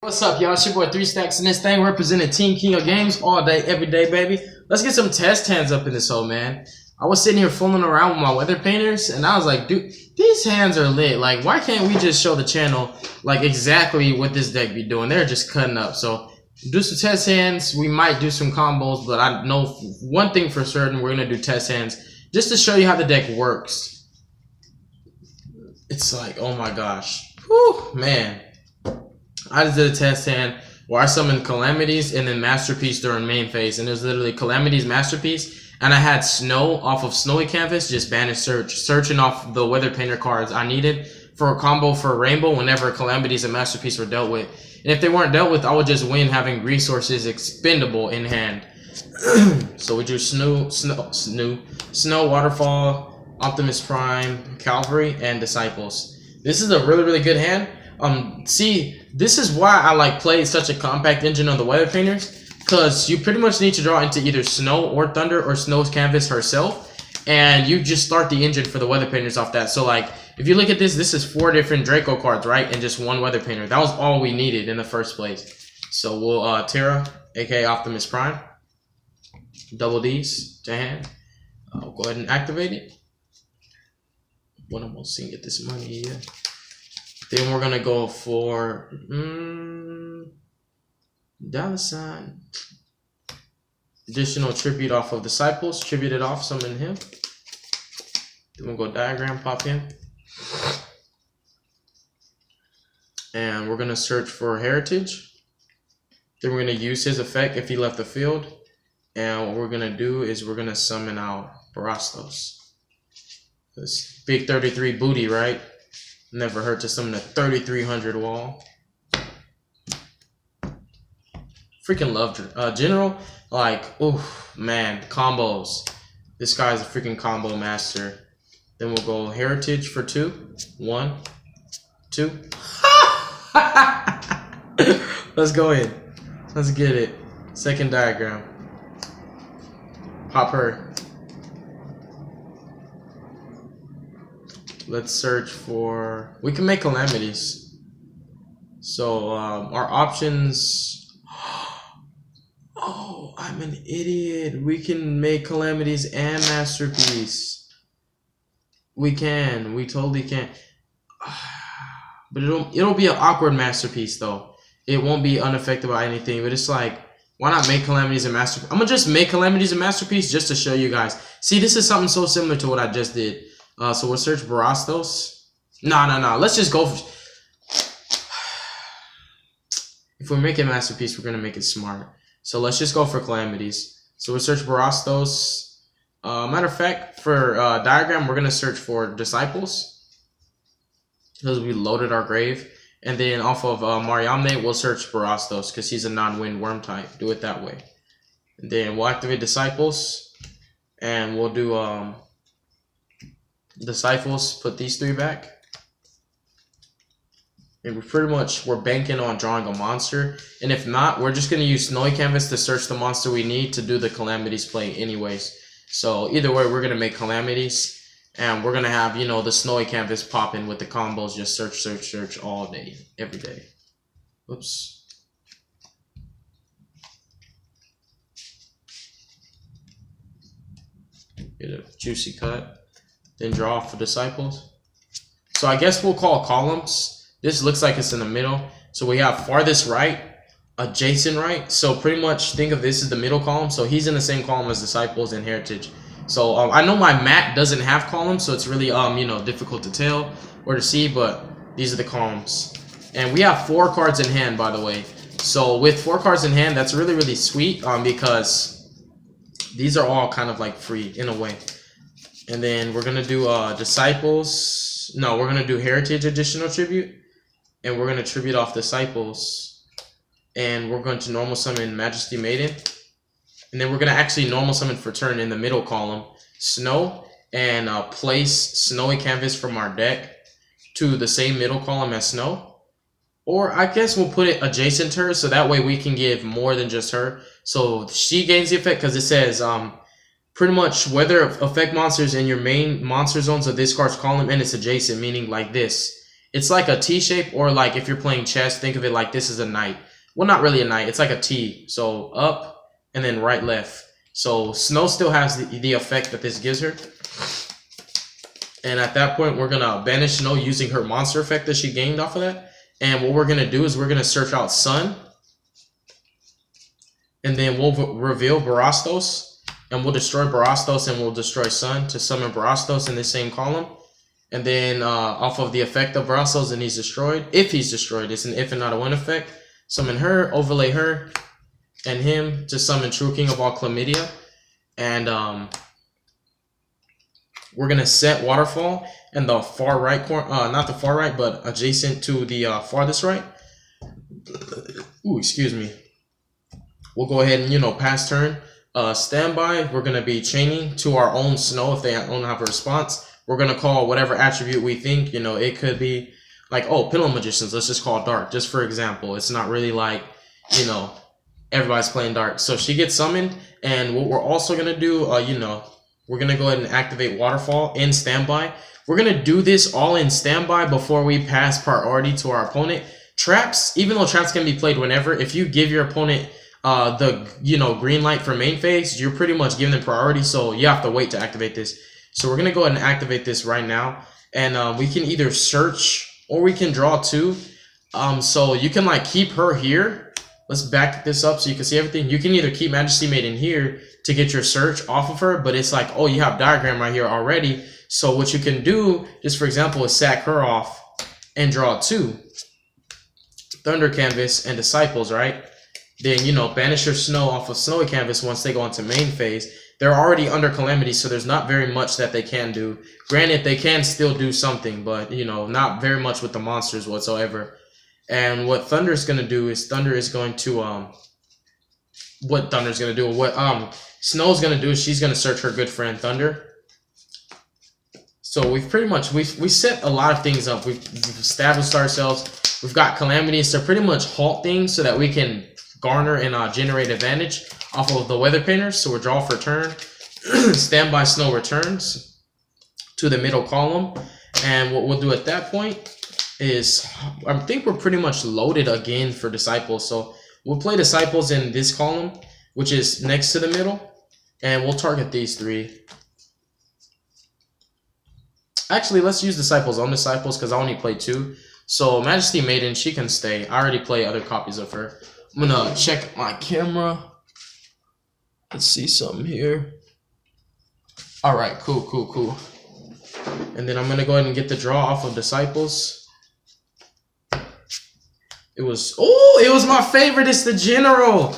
What's up, y'all? It's your boy 3 Stacks, and this thing representing Team King of Games all day, every day, baby. Let's get some test hands up in this hole, man. I was sitting here fooling around with my weather painters, and I was like, dude, these hands are lit. Like, why can't we just show the channel, like, exactly what this deck be doing? They're just cutting up. So, do some test hands. We might do some combos, but I know one thing for certain. We're going to do test hands just to show you how the deck works. It's like, oh my gosh. Whew, man. I just did a test hand where I summoned Calamities and then Masterpiece during main phase. And it was literally Calamities, Masterpiece. And I had Snow off of Snowy Canvas, just banish searching off the Weather Painter cards I needed for a combo for Rainbow whenever Calamities and Masterpiece were dealt with. And if they weren't dealt with, I would just win having resources expendable in hand. So we do Snow, Waterfall, Optimus Prime, Calvary, and Disciples. This is a really, really good hand. See, this is why I like play such a compact engine on the Weather Painters, because you pretty much need to draw into either Snow or Thunder or Snow's Canvas herself, and you just start the engine for the Weather Painters off that. So like, if you look at this, this is 4 different Draco cards, right, and just 1 Weather Painter. That was all we needed in the first place. So we'll Terra, aka Optimus Prime, double D's to hand. I'll go ahead and activate it. When I'm almost seeing get this money, yeah. Then we're gonna go for $. Additional tribute off of Disciples, tribute it off, summon him. Then we'll go diagram, pop him. And we're gonna search for Heritage. Then we're gonna use his effect if he left the field. And what we're gonna do is we're gonna summon out Barastos. This big 33 booty, right? Never hurt to summon a 3300 wall. Freaking love General. Like, oh man, combos. This guy's a freaking combo master. Then we'll go Heritage for 2. 1, 2. Let's go in. Let's get it. Second diagram. Pop her. Let's search for, we can make Calamities. So our options, oh, I'm an idiot. We can make Calamities and Masterpiece. We totally can. But it'll be an awkward Masterpiece though. It won't be unaffected by anything, but it's like, why not make Calamities and Masterpiece? I'm gonna just make Calamities and Masterpiece just to show you guys. See, this is something so similar to what I just did. So we'll search Barastos. No. Let's just go. If we're making Masterpiece, we're going to make it smart. So let's just go for Calamities. So we'll search Barastos. Matter of fact, for Diagram, we're going to search for Disciples, because we loaded our grave. And then off of Mariamne, we'll search Barastos, because he's a non-wind worm type. Do it that way. And then we'll activate Disciples. And we'll do... Disciples, put these 3 back. And we're banking on drawing a monster. And if not, we're just going to use Snowy Canvas to search the monster we need to do the Calamities play anyways. So either way, we're going to make Calamities. And we're going to have, you know, the Snowy Canvas popping with the combos. Just search all day, every day. Oops. Get a juicy cut. Then draw for Disciples. So I guess we'll call columns. This looks like it's in the middle. So we have farthest right, adjacent right. So pretty much think of this as the middle column. So he's in the same column as Disciples and Heritage. So I know my mat doesn't have columns, so it's really you know, difficult to tell or to see, but these are the columns. And we have 4 cards in hand, by the way. So with 4 cards in hand, that's really, really sweet because these are all kind of like free in a way. And then we're going to do Disciples. No, we're going to do Heritage additional tribute. And we're going to tribute off Disciples. And we're going to normal summon Majesty Maiden. And then we're going to actually normal summon for turn in the middle column Snow. And place Snowy Canvas from our deck to the same middle column as Snow. Or I guess we'll put it adjacent to her, so that way we can give more than just her. So she gains the effect because it says... pretty much weather effect monsters in your main monster zones of this card's column and it's adjacent, meaning like this. It's like a T shape, or like if you're playing chess, think of it like this is a knight. Well, not really a knight. It's like a T. So up and then right, left. So Snow still has the effect that this gives her. And at that point, we're going to banish Snow using her monster effect that she gained off of that. And what we're going to do is we're going to search out Sun. And then we'll reveal Barastos. And we'll destroy Barastos and we'll destroy Sun to summon Barastos in the same column. And then off of the effect of Barastos, and he's destroyed. If he's destroyed, it's an if and not a when effect. Summon her, overlay her, and him to summon True King of all Calamities. And we're going to set Waterfall in the far right corner. Not the far right, but adjacent to the farthest right. Ooh, excuse me. We'll go ahead and, you know, pass turn. Standby, we're going to be chaining to our own Snow if they don't have a response. We're going to call whatever attribute we think, you know, it could be like, oh, Pillow Magicians, let's just call Dark, just for example. It's not really like, you know, everybody's playing Dark. So she gets summoned, and what we're also going to do, you know, we're going to go ahead and activate Waterfall in Standby. We're going to do this all in Standby before we pass priority to our opponent. Traps, even though traps can be played whenever, if you give your opponent the, you know, green light for main phase, you're pretty much giving them priority, so you have to wait to activate this. So we're going to go ahead and activate this right now. And we can either search or we can draw two. So you can like keep her here. Let's back this up so you can see everything. You can either keep Majesty Maiden here to get your search off of her. But it's like, oh, you have diagram right here already. So what you can do, just for example, is sack her off and draw two. Thunder Canvas and Disciples, right? Then, you know, banish your Snow off of Snowy Canvas once they go into main phase. They're already under Calamities, so there's not very much that they can do. Granted, they can still do something, but, you know, not very much with the monsters whatsoever. And what Thunder's going to do is Thunder is going to, what Snow's going to do is she's going to search her good friend Thunder. So we've pretty much, we set a lot of things up. We've established ourselves. We've got Calamities to pretty much halt things so that we can garner and generate advantage off of the Weather Painters. So we're draw for turn. Standby Snow returns to the middle column. And what we'll do at that point is, I think we're pretty much loaded again for Disciples. So we'll play Disciples in this column, which is next to the middle. And we'll target these three. Actually, let's use Disciples on Disciples because I only played two. So Majesty Maiden, she can stay. I already play other copies of her. I'm going to check my camera. Let's see something here. All right, cool. And then I'm going to go ahead and get the draw off of Disciples. It was my favorite. It's the General.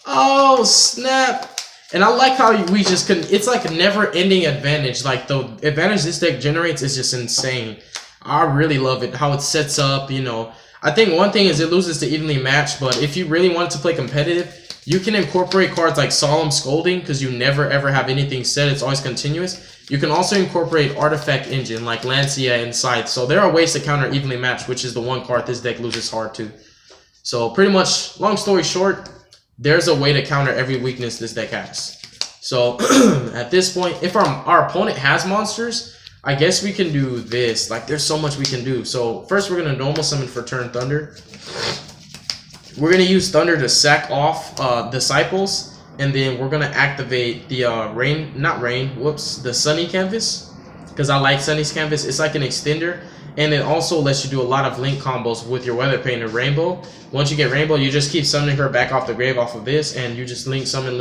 Oh, snap. And I like how we just couldn't. It's like a never-ending advantage. Like the advantage this deck generates is just insane. I really love it. How it sets up, you know. I think one thing is it loses to evenly matched, but if you really wanted to play competitive, you can incorporate cards like Solemn Scolding because you never ever have anything set. It's always continuous. You can also incorporate Artifact Engine like Lancia and Scythe. So there are ways to counter evenly matched, which is the one card this deck loses hard to. So pretty much, long story short, there's a way to counter every weakness this deck has. So at this point, if our opponent has monsters, I guess we can do this. Like, there's so much we can do. So first, we're going to normal summon for turn Thunder. We're going to use Thunder to sack off Disciples. And then we're going to activate the the Sunny Canvas. Because I like Sunny's Canvas. It's like an extender. And it also lets you do a lot of link combos with your Weather Painter Rainbow. Once you get Rainbow, you just keep summoning her back off the grave off of this. And you just link summon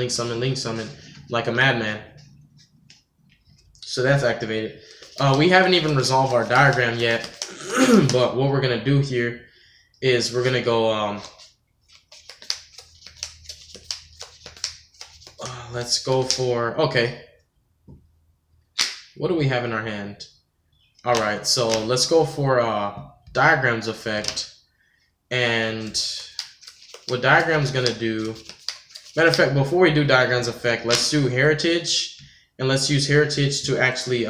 like a madman. So that's activated. We haven't even resolved our diagram yet, but what we're going to do here is we're going to go, let's go for, okay. What do we have in our hand? All right, so let's go for Diagram's effect. And what Diagram's going to do, matter of fact, before we do Diagram's effect, let's do Heritage, and let's use Heritage to actually,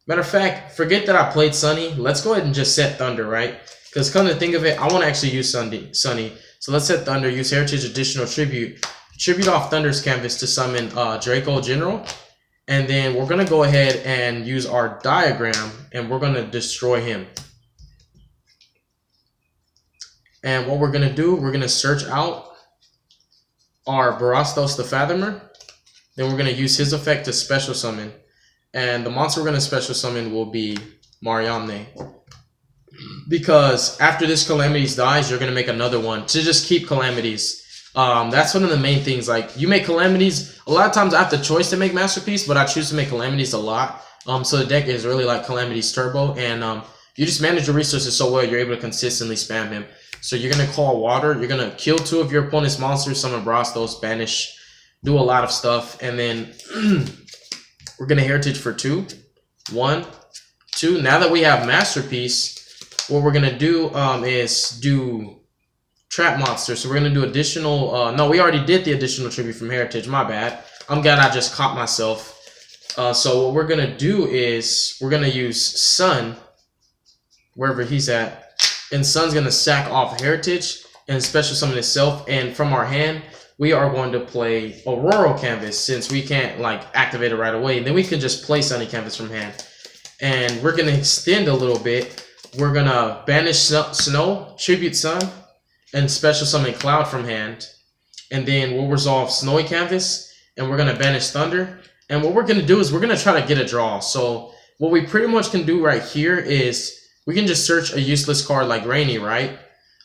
matter of fact, forget that I played Sunny. Let's go ahead and just set Thunder, right? Because come to think of it, I want to actually use Sunny. So let's set Thunder, use Heritage Additional Tribute. Tribute off Thunder's Canvas to summon Draco General. And then we're going to go ahead and use our Diagram, and we're going to destroy him. And what we're gonna do, we're gonna search out our Barastos the Fathomer. Then we're gonna use his effect to special summon. And the monster we're gonna special summon will be Mariamne. Because after this Calamities dies, you're gonna make another one to just keep Calamities. That's one of the main things. Like, you make Calamities, a lot of times I have the choice to make Masterpiece, but I choose to make Calamities a lot. So the deck is really like Calamities Turbo, and you just manage your resources so well, you're able to consistently spam him. So you're going to call Water, you're going to kill 2 of your opponent's monsters, summon Brastos, banish, do a lot of stuff, and then we're going to Heritage for 2. 1, 2. Now that we have Masterpiece, what we're going to do is do Trap Monster. So we're going to do additional, no, we already did the additional tribute from Heritage, my bad. I'm glad I just caught myself. So what we're going to do is we're going to use Sun, wherever he's at. And Sun's going to sack off Heritage and special summon itself. And from our hand, we are going to play Aurora Canvas since we can't like activate it right away. And then we can just play Sunny Canvas from hand. And we're going to extend a little bit. We're going to banish Snow, tribute Sun, and special summon Cloud from hand. And then we'll resolve Snowy Canvas. And we're going to banish Thunder. And what we're going to do is we're going to try to get a draw. So what we pretty much can do right here is we can just search a useless card like Rainy, right?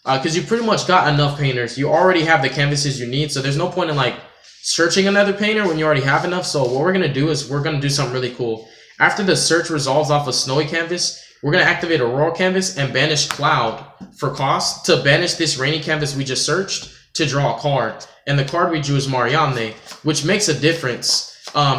Because you pretty much got enough painters. You already have the canvases you need, so there's no point in like searching another painter when you already have enough. So what we're going to do is we're going to do something really cool. After the search resolves off a Snowy Canvas, we're going to activate Aurora Canvas and banish Cloud for cost to banish this Rainy Canvas we just searched to draw a card. And the card we drew is Mariamne, which makes a difference.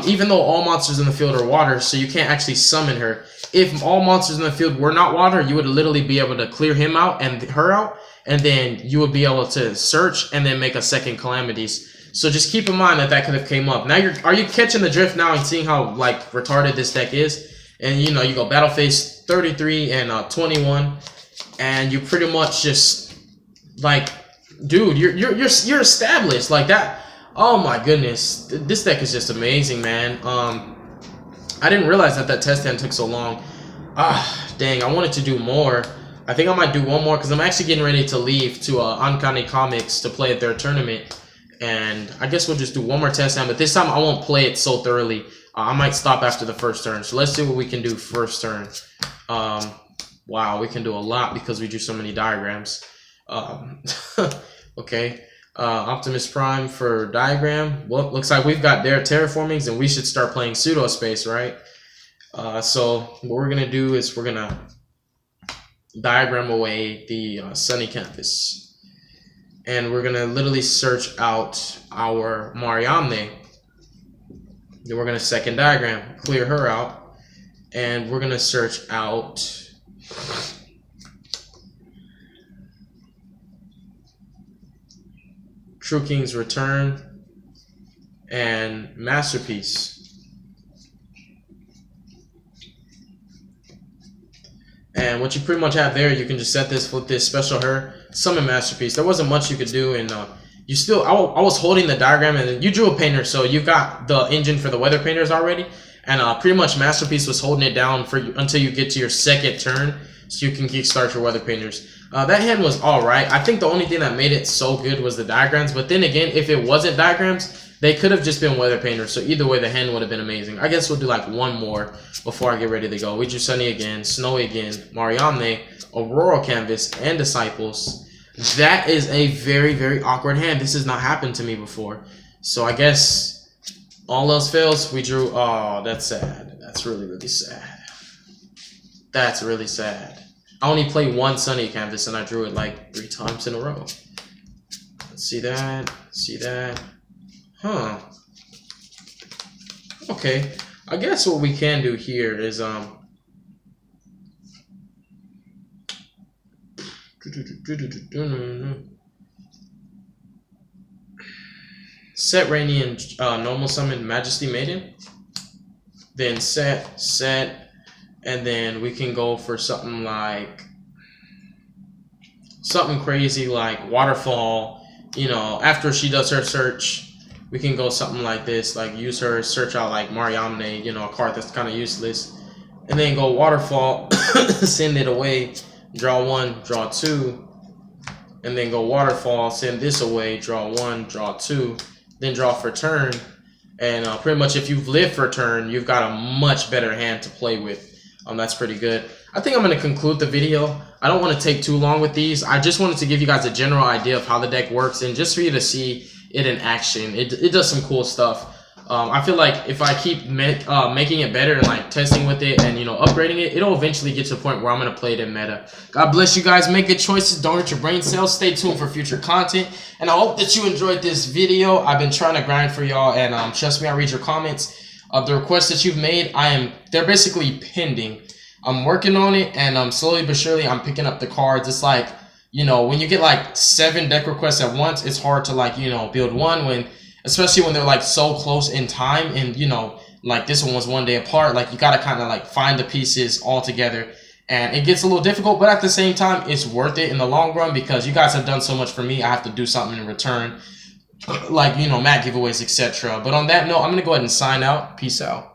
Even though all monsters in the field are water, so you can't actually summon her. If all monsters in the field were not water, you would literally be able to clear him out and her out, and then you would be able to search and then make a second Calamities. So just keep in mind that that could have came up. Now, are you catching the drift now and seeing how like retarded this deck is? And you know, you go battle phase 33 and 21, and you pretty much just like, dude, you're established like that. Oh my goodness, this deck is just amazing, man. I didn't realize that test hand took so long. Dang, I wanted to do more. I think I might do one more because I'm actually getting ready to leave to Uncanny Comics to play at their tournament. And I guess we'll just do one more test hand, but this time I won't play it so thoroughly. I might stop after the first turn. So let's see what we can do first turn. Wow, we can do a lot because we drew so many diagrams. Okay. Optimus Prime for diagram. Well, looks like we've got their terraformings and we should start playing pseudo space, right? So what we're gonna do is we're gonna diagram away the sunny canvas, and we're gonna literally search out our Mariamne. Then we're gonna second diagram, clear her out, and we're gonna search out True King's Return and Masterpiece. And what you pretty much have there, you can just set this, flip this, special her, summon Masterpiece. There wasn't much you could do, and you still, I was holding the diagram, and you drew a painter, so you've got the engine for the weather painters already, and pretty much Masterpiece was holding it down for you until you get to your second turn, so you can kickstart your weather painters. That hand was alright. I think the only thing that made it so good was the diagrams, but then again, if it wasn't diagrams, they could have just been weather painters, so either way, the hand would have been amazing. I guess we'll do like one more before I get ready to go. We drew Sunny again, Snowy again, Mariamne, Aurora Canvas, and Disciples. That is a very, very awkward hand. This has not happened to me before. So I guess all else fails, we drew... Oh, that's sad. That's really, really sad. That's really sad. I only played one Sunny Canvas and I drew it like 3 times in a row. Let's see that. See that. Huh. Okay. I guess what we can do here is set Rainy and normal summon Majesty Maiden. Then set, and then we can go for something like something crazy like Waterfall. You know, after she does her search, we can go something like this, like use her, search out like Mariamne, you know, a card that's kind of useless, and then go Waterfall, send it away, draw 1, draw 2, and then go waterfall, send this away, draw 1, draw 2, then draw for turn. And pretty much if you've lived for a turn, you've got a much better hand to play with. That's pretty good. I think I'm going to conclude the video. I don't want to take too long with these. I just wanted to give you guys a general idea of how the deck works and just for you to see it in action. It does some cool stuff. I feel like if I keep making it better and like testing with it and, you know, upgrading it, it'll eventually get to a point where I'm going to play it in meta. God bless you guys. Make good choices. Don't hurt your brain cells. Stay tuned for future content. And I hope that you enjoyed this video. I've been trying to grind for y'all, and trust me, I read your comments. The requests that you've made, they're basically pending. I'm working on it, and slowly but surely I'm picking up the cards. It's like, you know, when you get like 7 deck requests at once, it's hard to like, you know, build one especially when they're like so close in time, and you know, like this one was 1 day apart. Like you gotta kind of like find the pieces all together, and it gets a little difficult, but at the same time, it's worth it in the long run because you guys have done so much for me. I have to do something in return, like, you know, mat giveaways, etc. But on that note, I'm gonna go ahead and sign out. Peace out.